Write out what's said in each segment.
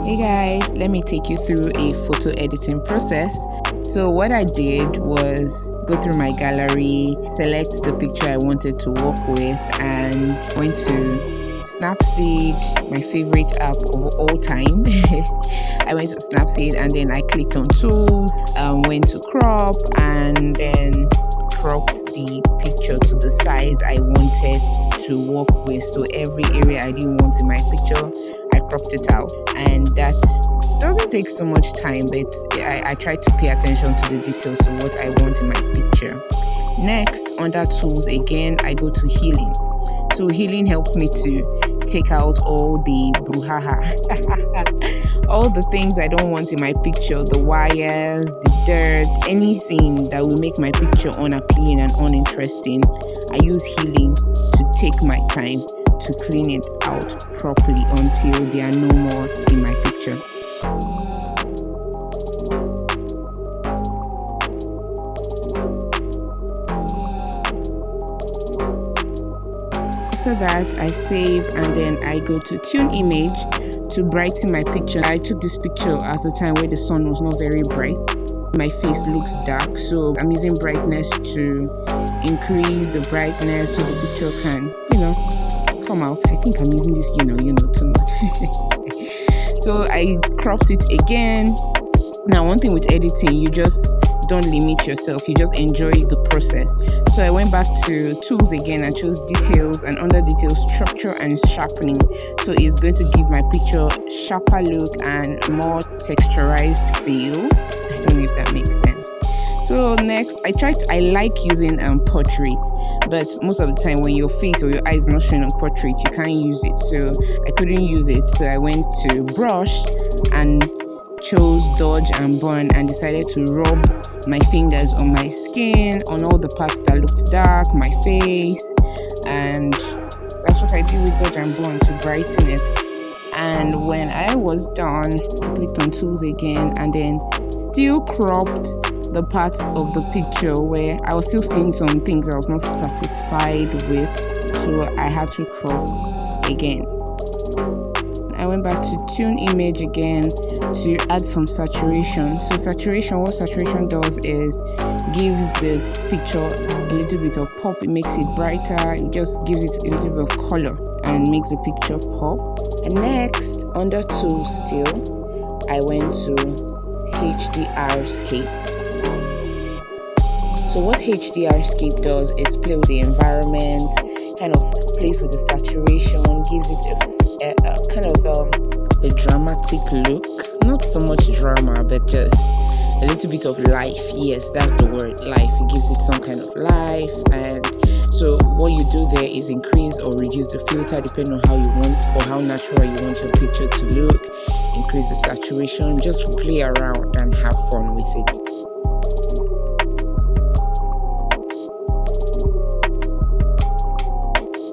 Hey guys, let me take you through a photo editing process. So what I did was go through my gallery, select the picture I wanted to work with, and went to Snapseed, my favorite app of all time. I went to Snapseed and then I clicked on tools, went to crop, and then cropped the picture to the size I wanted to work with. So every area I didn't want in my picture, I cropped it out, and that doesn't take so much time, but I try to pay attention to the details of what I want in my picture. Next, under tools again, I go to healing. So healing helps me to take out all the brouhaha, all the things I don't want in my picture, the wires, the dirt, anything that will make my picture unappealing and uninteresting. I use healing to take my time to clean it out properly until there are no more in my picture. After that, I save and then I go to tune image to brighten my picture. I took this picture at a time where the sun was not very bright. My face looks dark, so I'm using brightness to increase the brightness so the picture can, come out. I think I'm using this, too much. So I cropped it again. Now, one thing with editing, you just don't limit yourself, you just enjoy the process. So I went back to tools again and chose details, and under details, structure and sharpening. So it's going to give my picture sharper look and more texturized feel. I don't know if that makes sense. So next, I like using portrait, but most of the time when your face or your eyes not showing on portrait, you can't use it. So I couldn't use it. So I went to brush and chose dodge and burn and decided to rub my fingers on my skin, on all the parts that looked dark, my face, and that's what I did with dodge and burn to brighten it. And when I was done, I clicked on tools again and then still cropped the parts of the picture where I was still seeing some things I was not satisfied with, so I had to crop again. I went back to tune image again to add some saturation. So what saturation does is gives the picture a little bit of pop. It makes it brighter. It just gives it a little bit of color and makes the picture pop. And next, under tools still, I went to HDRscape. So what HDRscape does is play with the environment, kind of plays with the saturation, gives it a kind of a dramatic look. Not so much drama, but just a little bit of life. Yes, that's the word, life. It gives it some kind of life. And so what you do there is increase or reduce the filter depending on how you want or how natural you want your picture to look. Increase the saturation, just play around and have fun with it.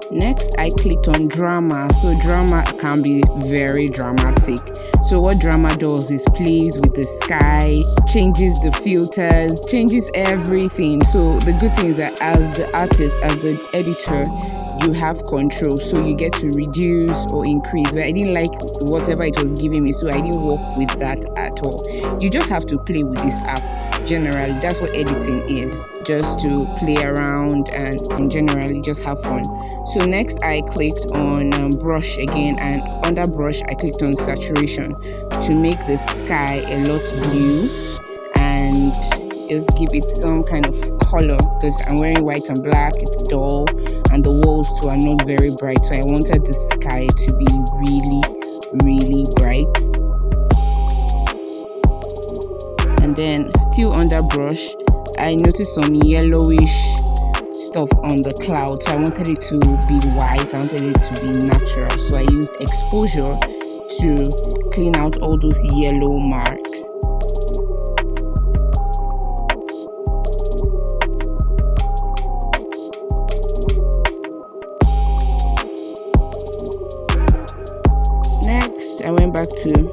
Next, I clicked on drama. So drama can be very dramatic. So what drama does is plays with the sky, changes the filters, changes everything. So the good thing is that as the artist, as the editor, you have control. So you get to reduce or increase. But I didn't like whatever it was giving me, so I didn't work with that at all. You just have to play with this app. Generally, that's what editing is, just to play around and generally just have fun. So next I clicked on brush again, and under brush I clicked on saturation to make the sky a lot blue and just give it some kind of color, because I'm wearing white and black, it's dull, and the walls too are not very bright, so I wanted the sky to be really, really bright. And then still under brush, I noticed some yellowish stuff on the cloud, so I wanted it to be white, I wanted it to be natural, so I used exposure to clean out all those yellow marks. Next, I went back to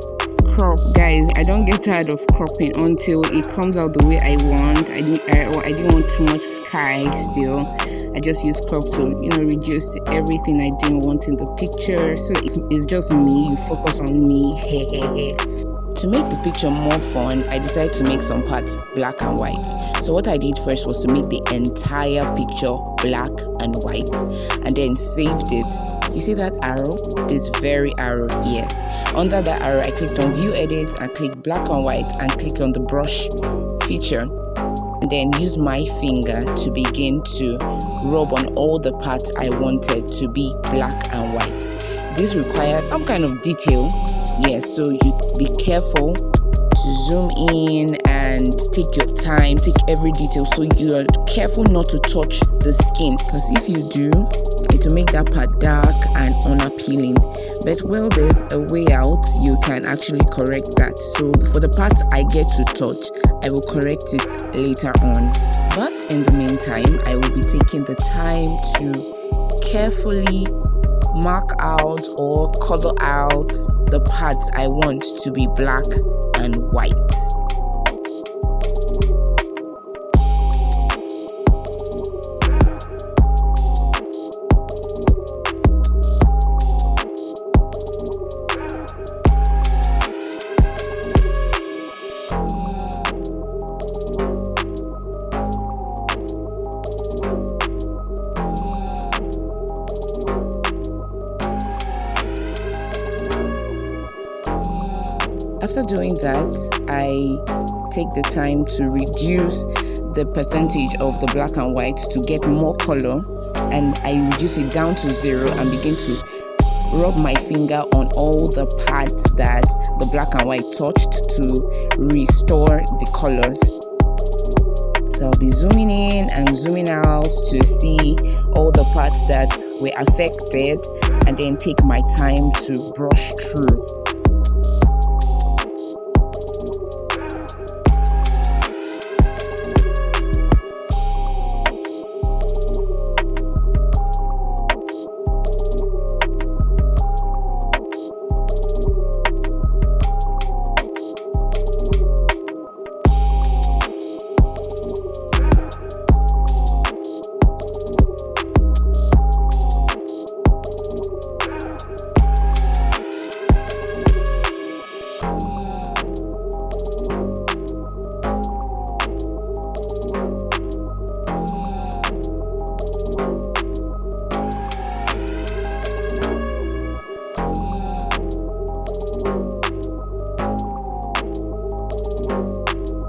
crop. Guys, I don't get tired of cropping until it comes out the way I want. I didn't want too much sky still, I just use crop to, reduce everything I didn't want in the picture. So it's just me. You focus on me. To make the picture more fun, I decided to make some parts black and white. So what I did first was to make the entire picture black and white, and then saved it. You see that arrow? This very arrow, yes. Under that arrow, I clicked on View Edit and click black and white and click on the brush feature. And then use my finger to begin to rub on all the parts I wanted to be black and white. This requires some kind of detail. Yes, so you be careful to zoom in and take your time, take every detail, so you are careful not to touch the skin, because if you do, it will make that part dark and unappealing. But well, there's a way out. You can actually correct that. So for the part I get to touch, I will correct it later on. But in the meantime, I will be taking the time to carefully mark out or color out the parts I want to be black and white. After doing that, I take the time to reduce the percentage of the black and white to get more color, and I reduce it down to 0 and begin to rub my finger on all the parts that the black and white touched to restore the colors. So I'll be zooming in and zooming out to see all the parts that were affected, and then take my time to brush through.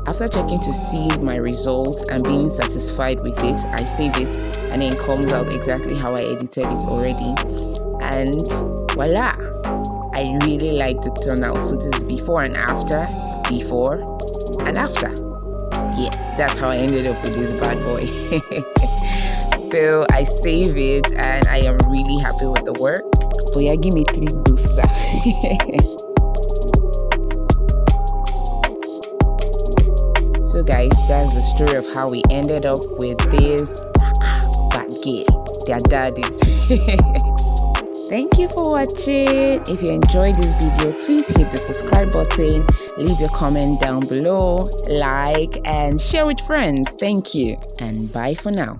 After checking to see my results and being satisfied with it, I save it, and then it comes out exactly how I edited it already. And voila! I really like the turnout. So this is before and after, before and after. Yes, that's how I ended up with this bad boy. So I save it, and I am really happy with the work. Oh yeah, give me 3 dosa. So guys, that's the story of how we ended up with this bad girl, their daddies. Thank you for watching. If you enjoyed this video, please hit the subscribe button, leave your comment down below, like and share with friends. Thank you, and bye for now.